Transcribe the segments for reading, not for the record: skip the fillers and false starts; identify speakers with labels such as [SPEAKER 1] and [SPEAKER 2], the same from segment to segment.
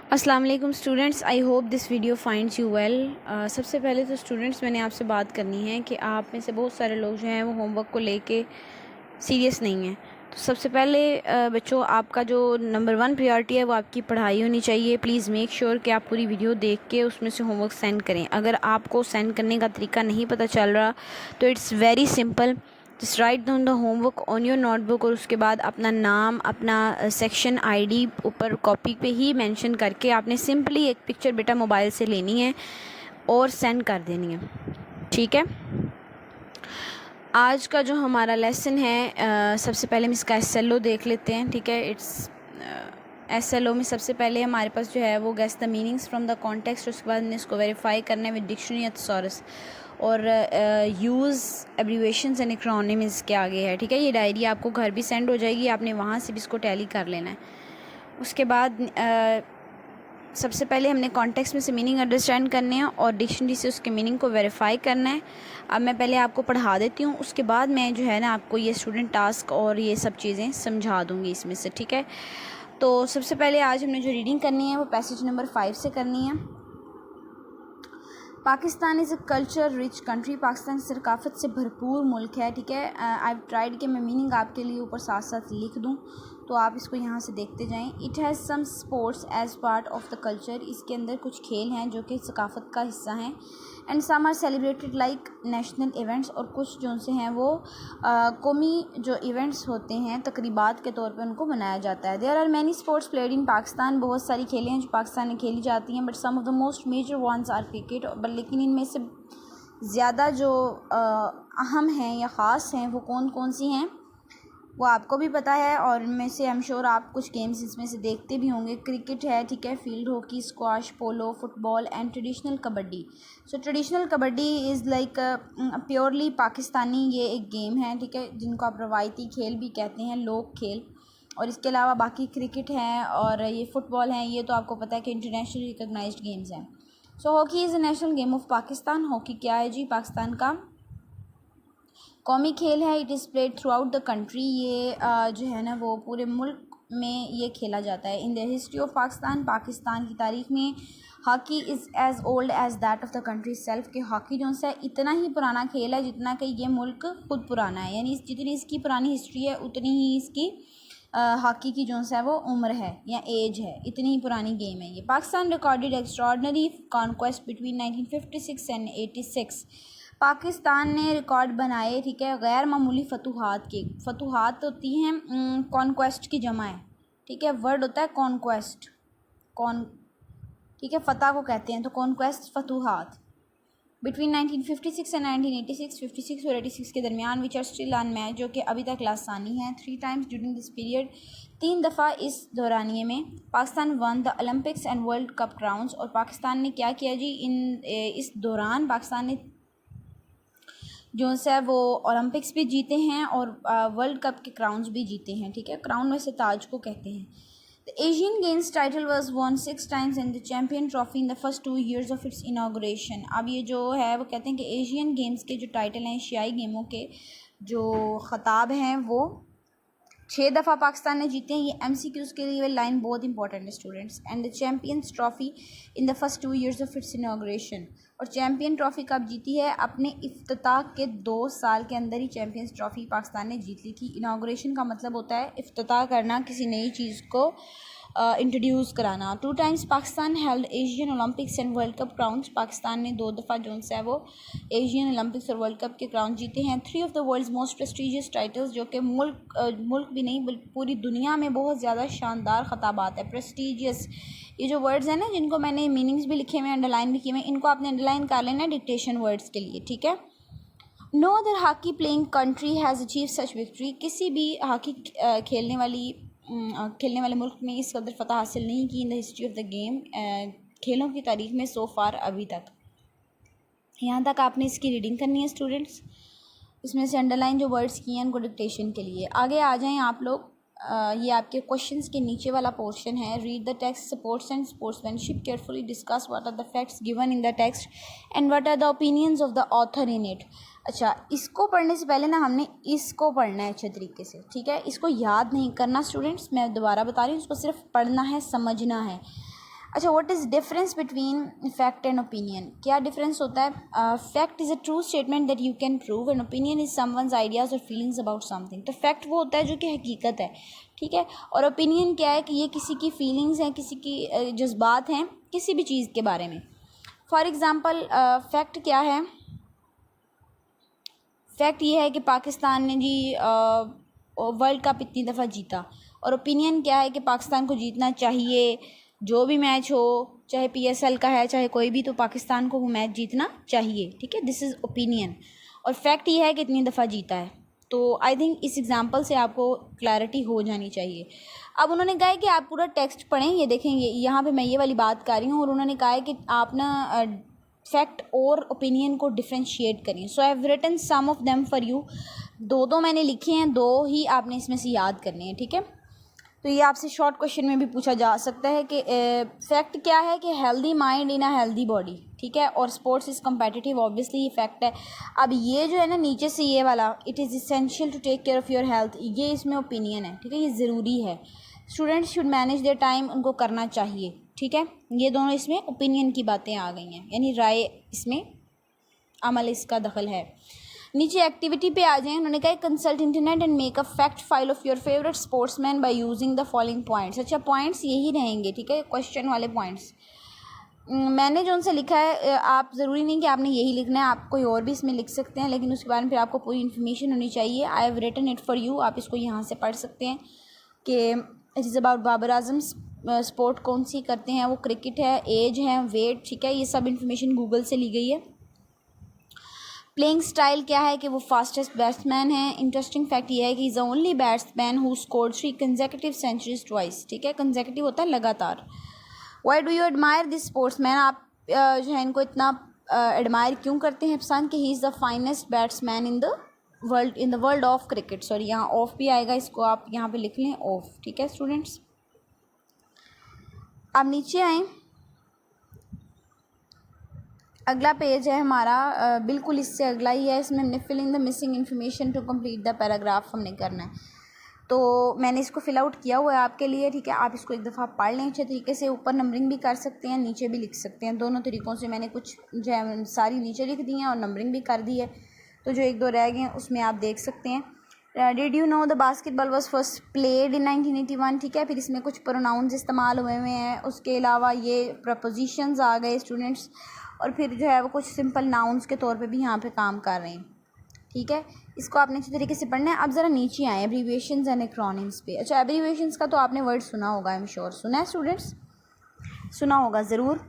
[SPEAKER 1] अस्सलाम वालेकुम students, I hope this video finds you well. सबसे पहले तो स्टूडेंट्स मैंने आपसे बात करनी है कि आप में से बहुत सारे लोग जो हैं वो होमवर्क को लेके सीरियस नहीं हैं। तो सबसे पहले बच्चों, आपका जो नंबर 1 प्रायोरिटी है वो आपकी पढ़ाई होनी चाहिए। प्लीज़ मेक श्योर कि आप पूरी वीडियो देख के उसमें से होमवर्क सेंड करें। अगर आपको सेंड करने का तरीका नहीं पता चल रहा तो it's very simple, just write down the homework on your notebook और उसके बाद अपना नाम, अपना सेक्शन आईडी ऊपर कॉपी पे ही मेंशन करके आपने सिंपली एक पिक्चर बेटा मोबाइल से लेनी है और सेंड कर देनी है। ठीक है, आज का जो हमारा लेसन है सबसे पहले हम इसका SLO देख लेते हैं। ठीक है, इट्स SLO में सबसे पहले हमारे पास जो है वो guess the meanings from the context, उसके बाद हमने इसको वेरीफाई करना है विद डिक्शनरी या थेसॉरस और यूज़ एब्रीवेशंस एंड एक्रोनिम्स के आगे है। ठीक है, ये डायरी आपको घर भी सेंड हो जाएगी, आपने वहाँ से भी इसको टैली कर लेना है। उसके बाद सबसे पहले हमने कॉन्टेक्स्ट में से मीनिंग अंडरस्टैंड करने हैं और डिक्शनरी से उसके मीनिंग को वेरीफाई करना है। अब मैं पहले आपको पढ़ा देती हूँ, उसके बाद मैं जो है ना आपको ये स्टूडेंट टास्क और ये सब चीज़ें समझा दूँगी इसमें से। ठीक है, तो सबसे पहले आज हमने जो रीडिंग करनी है वो पैसेज नंबर 5 से करनी है। Pakistan is a culture rich country, Pakistan सकाफ़त से भरपूर मुल्क है। ठीक है, आई ट्राइड कि मैं मीनिंग आपके लिए ऊपर साथ साथ लिख दूँ तो आप इसको यहाँ से देखते जाएं। It has some sports as part of the culture, इसके अंदर कुछ खेल हैं जो कि सकाफ़त का हिस्सा हैं। And some are celebrated like national events, और कुछ जो से हैं वो कौमी जो इवेंट्स होते हैं तकरीबात के तौर पे उनको मनाया जाता है। There are many sports played in Pakistan, बहुत सारी खेलें हैं जो पाकिस्तान में खेली जाती हैं। But some of the most major ones are cricket, but लेकिन इनमें से ज़्यादा जो अहम हैं या ख़ास हैं वो कौन कौन सी हैं वो आपको भी पता है और इनमें से आई एम श्योर आप कुछ गेम्स इसमें से देखते भी होंगे। क्रिकेट है, ठीक है, field hockey, squash, polo, football and traditional kabaddi. So traditional kabaddi is like purely Pakistani ये एक गेम है, ठीक है, जिनको आप रवायती खेल भी कहते हैं, लोक खेल। और इसके अलावा बाकी क्रिकेट हैं और ये फुटबॉल हैं, ये तो आपको पता है कि इंटरनेशनली रिकगनाइज्ड गेम्स हैं। So hockey is a national game of Pakistan. Hockey क्या है जी? पाकिस्तान का कौमी खेल है। It is played throughout the country, ये जो है ना वो पूरे मुल्क में ये खेला जाता है। In the history of Pakistan, Pakistan की तारीख में hockey is as old as that of the country self, के हॉकी जो है इतना ही पुराना खेल है जितना कि ये मुल्क खुद पुराना है, यानी जितनी इसकी पुरानी हिस्ट्री है उतनी ही इसकी हॉकी की जो है वो उम्र है या एज है, इतनी ही पुरानी गेम है ये। Pakistan recorded extraordinary conquest between 1956 and 86, Pakistan ने रिकॉर्ड बनाए, ठीक है, गैर मामूली फतूहात के। फतूहात होती हैं कॉन्क्वेस्ट की जमा है, ठीक है, वर्ड होता है कॉन्क्वेस्ट, ठीक है, फ़तह को कहते हैं, तो कॉन्क्वेस्ट फतूहात बिटवीन 1956 एंड 1986, 56 और 86 के दरमियान, which are still on match, जो कि अभी तक लासानी है। 3 टाइम्स ड्यूरिंग दिस पीरियड, 3 दफ़ा इस दौरानिए में Pakistan one the Olympics and World Cup crowns, और पाकिस्तान ने क्या किया जी इस दौरान पाकिस्तान ने जो है वो ओलंपिक्स भी जीते हैं और वर्ल्ड कप के क्राउन्स भी जीते हैं, ठीक है, क्राउन में से ताज को कहते हैं। The Asian games title was one 6 times and the champion trophy in the first 2 years of its inauguration. अब ये जो है वो कहते हैं कि एशियन गेम्स के जो टाइटल हैं, एशियाई गेमों के जो ख़ताब हैं वो 6 दफ़ा पाकिस्तान ने जीते हैं। ये MCQs के लिए लाइन बहुत इंपॉर्टेंट है students. And the champions trophy in the first 2 years of its inauguration, और चैम्पियन ट्रॉफ़ी कब जीती है? अपने इफ्तिताह के 2 साल के अंदर ही चैम्पियंस ट्रॉफ़ी पाकिस्तान ने जीत ली थी। इनाग्रेशन का मतलब होता है इफ्तिताह करना, किसी नई चीज़ को इंट्रोड्यूस कराना। 2 times Pakistan held Asian Olympics and World Cup crowns, Pakistan ने 2 दफ़ा जो है वो एशियन ओलंपिक्स और वर्ल्ड कप के क्राउन जीते हैं। 3 of the world's most prestigious titles, जो कि मुल्क भी नहीं बल्कि पूरी दुनिया में बहुत ज़्यादा शानदार ख़ताबात है। प्रेस्टीजियस, ये जो वर्ड्स हैं ना जिनको मैंने मीनिंग्स भी लिखे हुए हैं, अंडरलाइन भी किए हुए हैं, इनको आपने अंडरलाइन कर लेना डिक्टेशन वर्ड्स के लिए, ठीक है। No other hockey playing country has achieve such victory, किसी भी हॉकी खेलने वाले मुल्क ने इस कदर फतह हासिल नहीं की इन the history of the game, खेलों की तारीख में सो फार अभी तक। यहाँ तक आपने इसकी रीडिंग करनी है स्टूडेंट्स, इसमें से अंडरलाइन जो वर्ड्स किए हैं उनको डिक्टेशन के लिए। आगे आ जाएं आप लोग, ये आपके क्वेश्चंस के नीचे वाला पोर्शन है। Read the text, sports and sportsmanship, carefully discuss what are the facts given in the text and what are the opinions of the author in it. अच्छा, इसको पढ़ने से पहले ना हमने इसको पढ़ना है अच्छे तरीके से, ठीक है, इसको याद नहीं करना स्टूडेंट्स, मैं दोबारा बता रही हूँ, इसको सिर्फ पढ़ना है, समझना है। अच्छा, what is difference between fact and opinion? क्या डिफरेंस होता है? Fact is a true statement that you can prove and opinion is someone's ideas और फीलिंग्स अबाउट समथिंग। तो फैक्ट वो होता है जो कि हकीकत है, ठीक है, और ओपिनियन क्या है कि ये किसी की फीलिंग्स हैं, किसी की जज्बात हैं किसी भी चीज़ के बारे में। फॉर एग्ज़ाम्पल फैक्ट क्या है? फैक्ट ये है कि पाकिस्तान ने जी वर्ल्ड कप इतनी दफ़ा जीता, और ओपिनियन क्या है कि पाकिस्तान को जीतना चाहिए, जो भी मैच हो, चाहे PSL का है चाहे कोई भी, तो पाकिस्तान को वो मैच जीतना चाहिए, ठीक है, दिस इज़ ओपिनियन। और फैक्ट ये है कि इतनी दफ़ा जीता है। तो आई थिंक इस एग्जांपल से आपको क्लैरिटी हो जानी चाहिए। अब उन्होंने कहा है कि आप पूरा टेक्स्ट पढ़ें, ये देखेंगे यहाँ पे मैं ये वाली बात कर रही हूँ, और उन्होंने कहा है कि आप ना फैक्ट और ओपिनियन को डिफ्रेंशिएट करें। So I have written some of them for you. दो मैंने लिखे हैं, दो ही आपने इसमें से याद करने हैं, ठीक है। तो ये आपसे शॉर्ट क्वेश्चन में भी पूछा जा सकता है कि फैक्ट क्या है कि healthy mind in a healthy body, ठीक है, और स्पोर्ट्स इज़ कम्पेटिटिव, ऑब्वियसली ये फैक्ट है। अब ये जो है ना नीचे से ये वाला, it is essential to take care of your health, ये इसमें ओपिनियन है, ठीक है, ये ज़रूरी है। Students should manage their time, उनको करना चाहिए, ठीक है, ये दोनों इसमें ओपिनियन की बातें आ गई हैं, यानी राय इसमें अमल इसका दखल है। नीचे एक्टिविटी पे आ जाएं। उन्होंने कहा consult internet and make a fact file of your favourite sportsman by using the following points. अच्छा, पॉइंट्स यही रहेंगे, ठीक है, क्वेश्चन वाले पॉइंट्स। मैंने जो उनसे लिखा है, आप ज़रूरी नहीं कि आपने यही लिखना है, आप कोई और भी इसमें लिख सकते हैं, लेकिन उसके बारे में फिर आपको पूरी इन्फॉर्मेशन होनी चाहिए। I have written it for you, आप इसको यहाँ से पढ़ सकते हैं कि it is about Babar Azam, sport कौन सी करते हैं, वो क्रिकेट है, एज है, वेट, ठीक है, ये सब इन्फॉर्मेशन गूगल से ली गई है। प्लेइंग स्टाइल क्या है कि वो फास्टेस्ट बैट्समैन है। इंटरेस्टिंग फैक्ट ये है कि is the only batsman who scored 3 consecutive centuries twice, ठीक है, कंसेक्यूटिव होता है लगातार। Why do you admire this sportsman? आप जो है इनको इतना एडमायर क्यों करते हैं, पसंद, कि he is the finest batsman in the world of cricket. Sorry, यहाँ ऑफ भी आएगा, इसको आप यहाँ पे लिख लें, ऑफ, ठीक है स्टूडेंट्स। अब नीचे आएँ, अगला पेज है हमारा, बिल्कुल इससे अगला ही है। इसमें हमने fill in the missing information to complete the paragraph हमने करना है। तो मैंने इसको फिल आउट किया हुआ है आपके लिए, ठीक है, आप इसको एक दफ़ा पढ़ लें अच्छे तरीके से। ऊपर नंबरिंग भी कर सकते हैं, नीचे भी लिख सकते हैं, दोनों तरीक़ों से मैंने कुछ जो है सारी नीचे लिख दी हैं और नंबरिंग भी कर दी है। तो जो एक दो रह गए हैं उसमें आप देख सकते हैं। Did you know the basketball was first played in 1981, ठीक है, फिर इसमें कुछ प्रोनाउंस इस्तेमाल हुए हैं, उसके अलावा ये प्रपोजिशंस आ गए स्टूडेंट्स, और फिर जो है वो कुछ सिंपल नाउन्स के तौर पे भी यहाँ पे काम कर रहे हैं, ठीक है। इसको आपने अच्छी तरीके से पढ़ना है। अब ज़रा नीचे आए एब्रीविएशंस एंड एक्रोनिम्स पे। अच्छा, एब्रीविएशंस का तो आपने वर्ड सुना होगा, आई एम श्योर, सुना है स्टूडेंट्स, सुना होगा ज़रूर।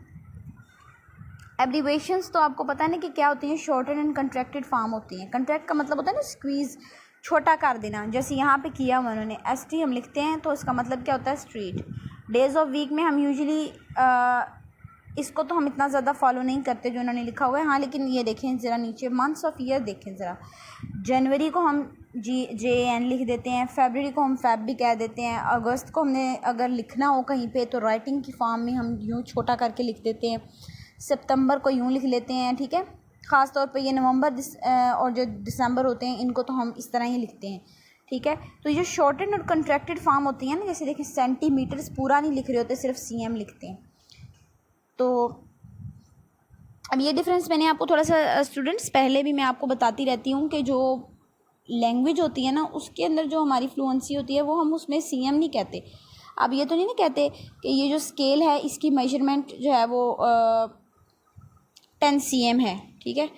[SPEAKER 1] एब्रीविएशंस तो आपको पता है ना कि क्या होती हैं, शॉर्टेड एंड कंट्रैक्टेड फॉर्म होती हैं। कंट्रैक्ट का मतलब होता है ना स्क्वीज़, छोटा कर देना, जैसे यहाँ पे किया हुआ उन्होंने, ST हम लिखते हैं, तो इसका मतलब क्या होता है, स्ट्रीट। डेज़ ऑफ वीक में हम यूजुअली इसको तो हम इतना ज़्यादा फॉलो नहीं करते जो उन्होंने लिखा हुआ है, हाँ, लेकिन ये देखें ज़रा नीचे, मंथ्स ऑफ ईयर देखें ज़रा। जनवरी को हम JAN लिख देते हैं, फरवरी को हम Feb भी कह देते हैं, अगस्त को हमने अगर लिखना हो कहीं पे तो राइटिंग की फॉर्म में हम यूँ छोटा करके लिख देते हैं, सितंबर को यूँ लिख लेते हैं, ठीक है। ख़ास तौर पे ये नवंबर और जो दिसंबर होते हैं इनको तो हम इस तरह ही लिखते हैं, ठीक है। तो ये जो शॉर्टेड और कंट्रैक्टेड फॉर्म होती हैं ना, जैसे देखिए सेंटीमीटर्स पूरा नहीं लिख रहे होते, सिर्फ CM लिखते हैं। तो अब ये डिफरेंस मैंने आपको थोड़ा सा स्टूडेंट्स पहले भी मैं आपको बताती रहती हूँ कि जो लैंग्वेज होती है ना, उसके अंदर जो हमारी फ्लुएंसी होती है वो हम उसमें CM नहीं कहते। अब ये तो नहीं ना कहते कि ये जो स्केल है इसकी मेजरमेंट जो है वो 10 CM है, ठीक है,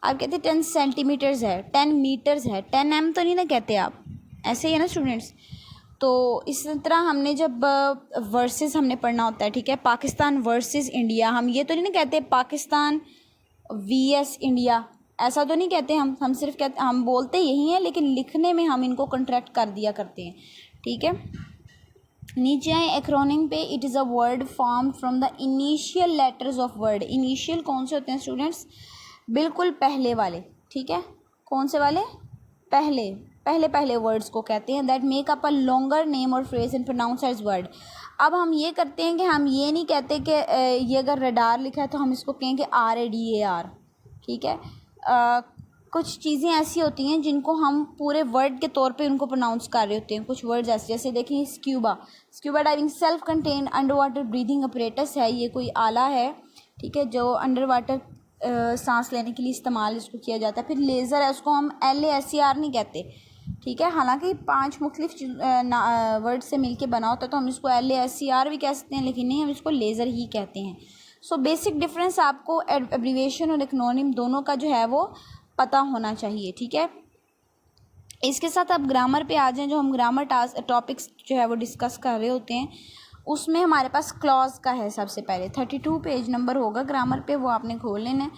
[SPEAKER 1] आप कहते 10 सेंटीमीटर्स है, 10 मीटर्स है, 10 M तो नहीं ना कहते आप, ऐसे ही है ना स्टूडेंट्स। तो इस तरह हमने जब वर्सेस हमने पढ़ना होता है, ठीक है, पाकिस्तान वर्सेस इंडिया, हम ये तो नहीं ना कहते पाकिस्तान VS इंडिया, ऐसा तो नहीं कहते हम सिर्फ कहते, हम बोलते यही हैं लेकिन लिखने में हम इनको कंट्रैक्ट कर दिया करते हैं, ठीक है। नीचे आए एक्रोनिम पे, it is a word form from the initial letters of word. Initial कौन से होते हैं स्टूडेंट्स, बिल्कुल पहले वाले, ठीक है, कौन से वाले, पहले वर्ड्स को कहते हैं, that make up a longer name और phrase and pronounce as word. अब हम ये करते हैं कि हम ये नहीं कहते कि ये अगर रडार लिखा है तो हम इसको कहें कि RADAR, ठीक है। कुछ चीज़ें ऐसी होती हैं जिनको हम पूरे वर्ड के तौर पे उनको प्रोनाउंस कर रहे होते हैं। कुछ वर्ड्स ऐसे, जैसे देखें scuba diving self contained under water breathing apparatus है। ये कोई आला है, ठीक है, जो अंडर वाटर सांस लेने के लिए इस्तेमाल इसको किया जाता है। फिर लेज़र है, उसको हम LASER नहीं कहते, ठीक है, हालांकि 5 मुख्तलिफ वर्ड से मिलके बना होता है, तो हम इसको LASER भी कह सकते हैं, लेकिन नहीं, हम इसको लेज़र ही कहते हैं। सो बेसिक डिफरेंस आपको एब्रीविएशन और एक्रोनिम दोनों का जो है वो पता होना चाहिए, ठीक है। इसके साथ अब ग्रामर पे आ जाएं। जो हम ग्रामर टॉपिक्स जो है वो डिस्कस कर रहे होते हैं, उसमें हमारे पास क्लॉज का है। सबसे पहले 32 पेज नंबर होगा ग्रामर पे, वो आपने खोल लेना है।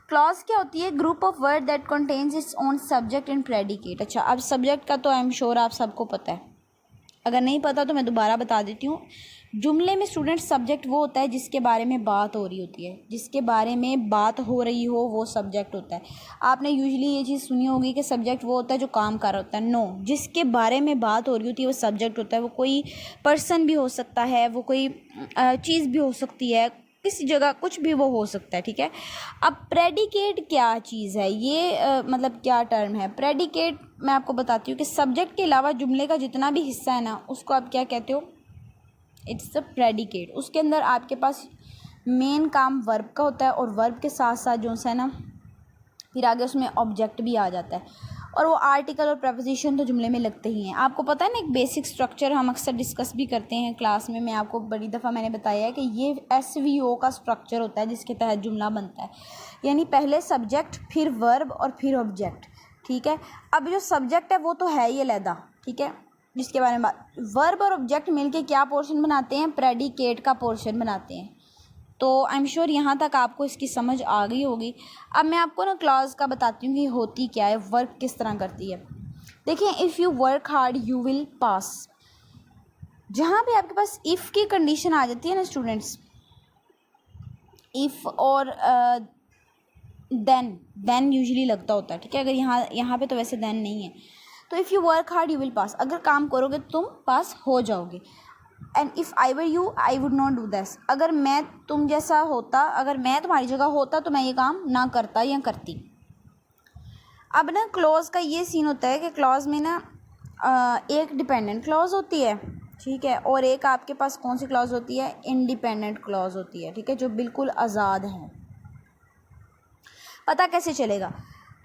[SPEAKER 1] क्लॉज क्या होती है? Group of word that contains its own subject and predicate. अच्छा, अब सब्जेक्ट का तो आई एम श्योर आप सबको पता है, अगर नहीं पता तो मैं दोबारा बता देती हूँ। जुमले में स्टूडेंट सब्जेक्ट वो होता है जिसके बारे में बात हो रही होती है, जिसके बारे में बात हो रही हो वो सब्जेक्ट होता है। आपने यूजुअली ये चीज़ सुनी होगी कि सब्जेक्ट वो होता है जो काम कर रहा होता है। नो, जिसके बारे में बात हो रही होती है वो सब्जेक्ट होता है। वो कोई पर्सन भी हो सकता है, वो कोई चीज़ भी हो सकती है, किसी जगह कुछ भी वो हो सकता है, ठीक है। अब प्रेडिकेट क्या चीज़ है, ये मतलब क्या टर्म है? प्रेडिकेट मैं आपको बताती हूँ कि सब्जेक्ट के अलावा जुमले का जितना भी हिस्सा है ना, उसको आप क्या कहते हो? It's a predicate. उसके अंदर आपके पास मेन काम वर्ब का होता है, और वर्ब के साथ साथ जो है ना, फिर आगे उसमें ऑब्जेक्ट भी आ जाता है, और वो आर्टिकल और प्रपोजिशन तो जुमले में लगते ही हैं। आपको पता है ना, एक बेसिक स्ट्रक्चर हम अक्सर डिस्कस भी करते हैं क्लास में। मैं आपको बड़ी दफ़ा मैंने बताया है कि ये SVO का स्ट्रक्चर होता है जिसके तहत जुमला बनता है, यानी पहले सब्जेक्ट, फिर वर्ब और फिर ऑब्जेक्ट, ठीक है। अब जो सब्जेक्ट है वो तो है ही अलहदा, ठीक है, जिसके बारे में बात। वर्ब और ऑब्जेक्ट मिलके क्या पोर्शन बनाते हैं? प्रेडिकेट का पोर्शन बनाते हैं। तो आई एम श्योर यहाँ तक आपको इसकी समझ आ गई होगी। अब मैं आपको ना क्लॉज का बताती हूँ कि होती क्या है, वर्क किस तरह करती है। देखिए, if you work hard you will pass. जहाँ भी आपके पास इफ़ की कंडीशन आ जाती है ना स्टूडेंट्स, इफ़ और देन यूजुअली लगता होता है, ठीक है। अगर यहाँ पे तो वैसे देन नहीं है। तो if you work hard you will pass, अगर काम करोगे तो तुम पास हो जाओगे। And if I were you I would not do this, अगर मैं तुम जैसा होता, अगर मैं तुम्हारी जगह होता तो मैं ये काम ना करता या करती। अब ना क्लॉज का ये सीन होता है कि क्लॉज में ना एक डिपेंडेंट क्लॉज होती है, ठीक है, और एक आपके पास कौन सी क्लॉज होती है? इंडिपेंडेंट क्लॉज होती है, ठीक है, जो बिल्कुल आज़ाद है। पता कैसे चलेगा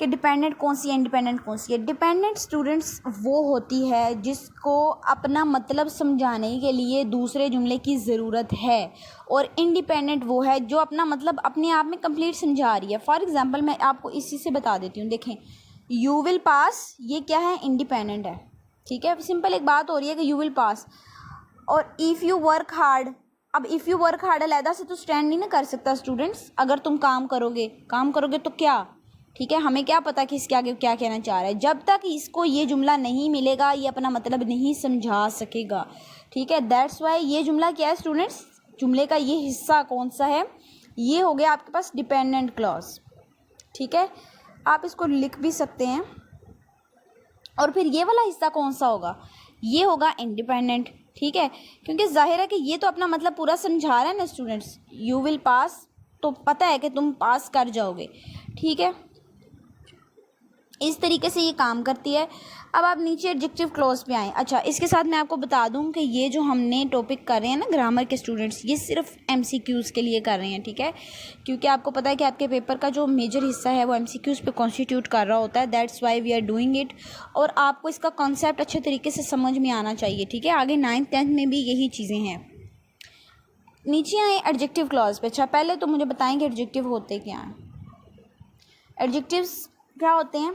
[SPEAKER 1] कि डिपेंडेंट कौन सी है, इंडिपेंडेंट कौन सी है? डिपेंडेंट स्टूडेंट्स वो होती है जिसको अपना मतलब समझाने के लिए दूसरे जुमले की ज़रूरत है, और इंडिपेंडेंट वो है जो अपना मतलब अपने आप में कंप्लीट समझा रही है। फॉर एग्जांपल मैं आपको इसी से बता देती हूँ। देखें, यू विल पास, ये क्या है? इंडिपेंडेंट है, ठीक है। सिंपल एक बात हो रही है कि यू विल पास। और इफ़ यू वर्क हार्ड, अब इफ़ यू वर्क हार्ड अलहदा से तो स्टैंड नहीं ना कर सकता स्टूडेंट्स। अगर तुम काम करोगे तो क्या, ठीक है, हमें क्या पता कि इसके आगे क्या कहना चाह रहा है। जब तक इसको ये जुमला नहीं मिलेगा ये अपना मतलब नहीं समझा सकेगा, ठीक है। दैट्स वाई ये जुमला क्या है स्टूडेंट्स? जुमले का ये हिस्सा कौन सा है? ये हो गया आपके पास डिपेंडेंट क्लॉज, ठीक है। आप इसको लिख भी सकते हैं। और फिर ये वाला हिस्सा कौन सा होगा? ये होगा इंडिपेंडेंट, ठीक है, क्योंकि जाहिर है कि ये तो अपना मतलब पूरा समझा रहा है ना स्टूडेंट्स। यू विल पास तो पता है कि तुम पास कर जाओगे, ठीक है। इस तरीके से ये काम करती है। अब आप नीचे एडजेक्टिव क्लॉज पे आएँ। अच्छा, इसके साथ मैं आपको बता दूं कि ये जो हमने टॉपिक कर रहे हैं ना ग्रामर के स्टूडेंट्स, ये सिर्फ MCQs के लिए कर रहे हैं, ठीक है, क्योंकि आपको पता है कि आपके पेपर का जो मेजर हिस्सा है वो MCQs पे कॉन्स्टिट्यूट कर रहा होता है। That's why we are doing it. और आपको इसका कॉन्सेप्ट अच्छे तरीके से समझ में आना चाहिए, ठीक है। आगे 9th 10th में भी यही चीज़ें हैं। नीचे आए एडजेक्टिव क्लॉज पे। अच्छा, पहले तो मुझे बताएं कि एडजेक्टिव होते क्या हैं। एडजेक्टिव्स क्या होते हैं?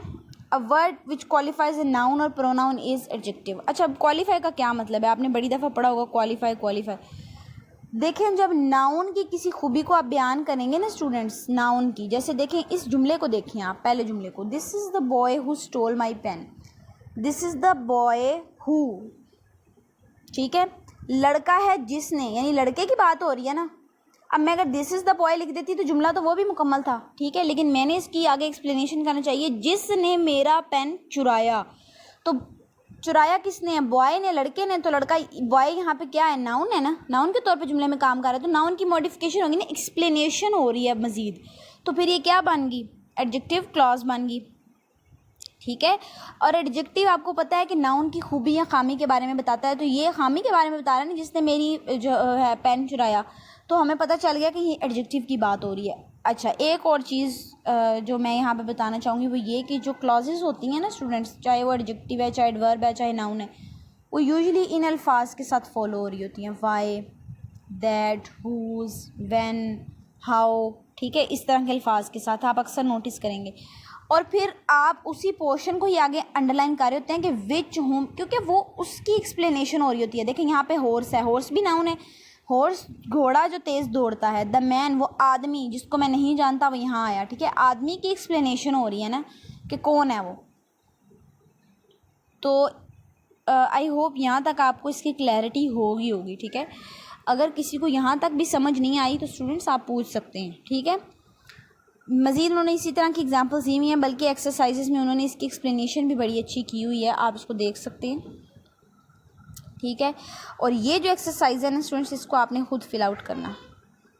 [SPEAKER 1] A word which qualifies a noun और प्रोनाउन इज एडजेक्टिव। अच्छा, अब क्वालिफाई का क्या मतलब है? आपने बड़ी दफ़ा पढ़ा होगा क्वालिफाई। देखें, जब नाउन की किसी खूबी को आप बयान करेंगे ना स्टूडेंट्स, नाउन की, जैसे देखें इस जुमले को, देखिए आप पहले जुमले को, this is the boy who stole my pen. This is the boy who, ठीक है, लड़का है जिसने, यानी लड़के की बात हो रही है ना। अब मैं अगर दिस इज़ द बॉय लिख देती तो जुमला तो वो भी मुकम्मल था, ठीक है, लेकिन मैंने इसकी आगे एक्सप्लेनेशन करना चाहिए, जिसने मेरा पेन चुराया। तो चुराया किसने है? बॉय ने, लड़के ने। तो लड़का, बॉय यहाँ पे क्या है? नाउन है ना, नाउन के तौर पे जुमले में काम कर रहा है। तो नाउन की मॉडिफिकेशन होगी ना, एक्सप्लेनेशन हो रही है मज़ीद, तो फिर ये क्या बन गई? एडजेक्टिव क्लॉज बन गई। ठीक है। और एडजेक्टिव आपको पता है कि नाउन की खूबी या खामी के बारे में बताता है, तो ये खामी के बारे में बता रहा है ना जिसने मेरी जो है पेन चुराया, तो हमें पता चल गया कि ये एडजेक्टिव की बात हो रही है। अच्छा, एक और चीज़ जो मैं यहाँ पे बताना चाहूँगी वो ये कि जो क्लॉजेज़ होती हैं ना स्टूडेंट्स, चाहे वो एडजेक्टिव है, चाहे एडवर्ब है, चाहे नाउन है, वो यूजुअली इन अल्फाज के साथ फॉलो हो रही होती हैं। Why, that, whose, when, how, ठीक है, इस तरह के अल्फाज के साथ आप अक्सर नोटिस करेंगे। और फिर आप उसी पोर्शन को ही आगे अंडरलाइन कर रहे होते हैं कि विच होम, क्योंकि वो उसकी एक्सप्लेनेशन हो रही होती है। देखें यहाँ पे हॉर्स है, हॉर्स भी नाउन है। हॉर्स घोड़ा जो तेज़ दौड़ता है। द मैन वो आदमी जिसको मैं नहीं जानता वो यहाँ आया, ठीक है, आदमी की एक्सप्लेनेशन हो रही है ना कि कौन है वो। तो आई होप यहाँ तक आपको इसकी क्लैरिटी होगी, ठीक है। अगर किसी को यहाँ तक भी समझ नहीं आई तो स्टूडेंट्स आप पूछ सकते हैं, ठीक है। मज़ीद उन्होंने इसी तरह की एग्जांपल्स दी हुई हैं, बल्कि एक्सरसाइजेस में उन्होंने इसकी एक्सप्लेनेशन भी बड़ी अच्छी की हुई है, आप इसको देख सकते हैं, ठीक है। और ये जो एक्सरसाइज है ना स्टूडेंट्स, इसको आपने खुद फिल आउट करना,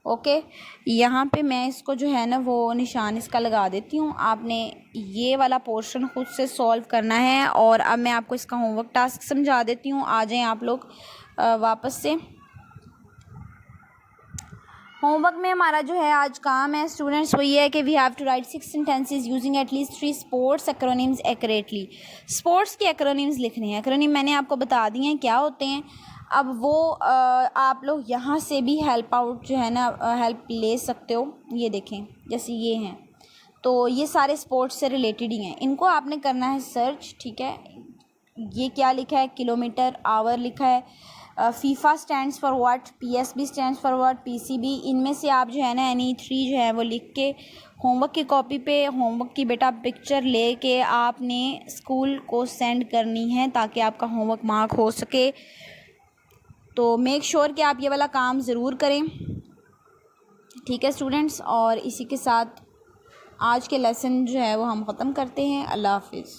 [SPEAKER 1] ओके। यहाँ पे मैं इसको जो है ना वो निशान इसका लगा देती हूँ। आपने ये वाला पोर्शन खुद से सॉल्व करना है। और अब मैं आपको इसका होमवर्क टास्क समझा देती हूँ। आ जाएं आप लोग वापस से। होमवर्क में हमारा जो है आज काम है स्टूडेंट्स वो ये है कि we have to write 6 sentences using at least 3 sports acronyms accurately. Sports के एक्रोनिम्स लिखने हैं। एक्रोनिम मैंने आपको बता दिए हैं क्या होते हैं। अब वो आप लोग यहाँ से भी हेल्प आउट जो है ना हेल्प ले सकते हो। ये देखें जैसे ये हैं, तो ये सारे स्पोर्ट्स से रिलेटेड ही हैं, इनको आपने करना है सर्च, ठीक है। ये क्या लिखा है, किलोमीटर, आवर लिखा है, FIFA stands for what, PSB stands for what, PCB. इनमें से आप जो है ना एनी 3 जो है वो लिख के होमवर्क की कॉपी पे होमवर्क की बेटा पिक्चर ले के आपने स्कूल को सेंड करनी है ताकि आपका होमवर्क मार्क हो सके। तो मेक श्योर कि आप ये वाला काम ज़रूर करें, ठीक है स्टूडेंट्स। और इसी के साथ आज के लेसन जो है वो हम ख़त्म करते हैं। अल्लाह हाफिज़।